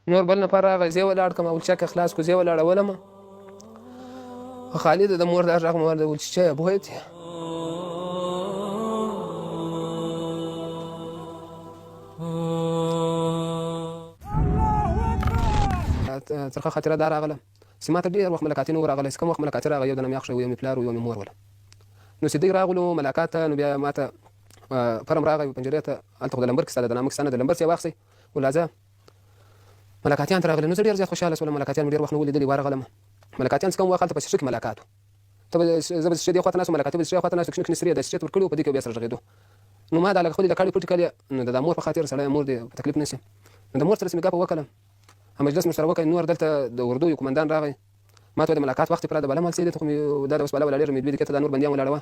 نور بل نفر راغی زه ولاړ کړم او چک خلاص کړو زه ولاړولم خالد د مور د غږ مور د ول چې بوهیت ترخه خاطره دار راغله سمات ډیر وخت ملکاتین ورغله کوم وخت ملکات راغی یو د نمیاخ شو یو پلار یو مور ولا نو سیدی راغلو ملکات نو بیا ماته فرم راغی پنجره ته الته د لمبر کې ساده د نامک سند د لمبر سی واخسي ولازم ملکاتیان راغله نو ډیر زیات خوشاله سول ملکاتیان ډیر وخت نو ولیدلی ورغله ملکاتیان څنګه وخت په شک ملکاتو ته زبر شدي خاطر ناس ملکات بس خاطر ناس کنه سری د شت ورکړو په دې کې بیا سره غېدو نو ما د خپل د کاړي پټ کړي نو د مور په خاطر سره مور دې تکلیف نشي نو د مور سره سمګه په وکړه هم مجلس مشترک وکړ نور دلته د اردو یو کمانډان راغی ما ته د ملکات وخت پر د بل مال سید ته دا اوس بل ولر مې دې کې د نور بنديان ولاړه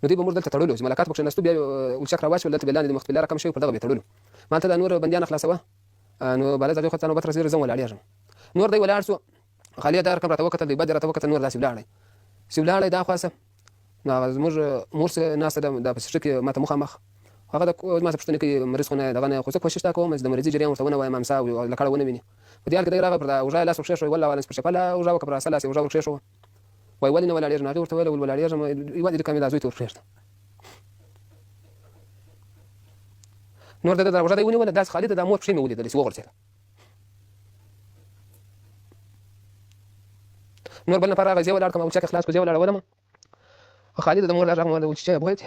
نو دې به مور دلته تړلو چې ملکات پکښ نستو بیا ولچک راواش ولته بلان د مختلف رقم شي پر دغه تړلو ما ته د نور بنديان خلاصوه نو بل ځای خو ته نو بتر زیر زم ولاړ نور دی ولاړ سو خالد دار کوم راته وکړه دی بدر راته وکړه نور داسې ولاړ سیولاړ دا خاصه نو زموږ مور سره ناس د پسټ کې ماته مخامخ هغه د ما پښتنه کې مریض خو نه دغه خو څه کوشش تا کوم د مریض جریان ورته ونه وایم امسا او لکړه ونه ویني په دې حال کې راغی پر دا وژای لاس وښه شو ولا ولنس په شپله او جاو کبر سلاس او جاو وښه شو وای ولنه ولا لري نه ورته ولا ولا لري یو دې کومه زوی ته وښه نور د دروازه دی ونی ولا داس خالد د مور په شی مې ولید لسی وغورځه نور بل نه فراغ زی ولا کوم او چک خلاص کو زی ولا ولم خالد د مور راغ مور ول چې بوهیت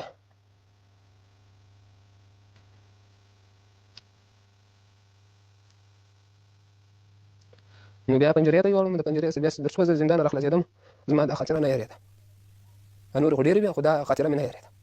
نو بیا پنجره ته یوړم د پنجره سره بیا د څو زندان راخلاصېدم زما د خاطر نه یریده نور غډیر بیا خدا خاطر مې نه یریده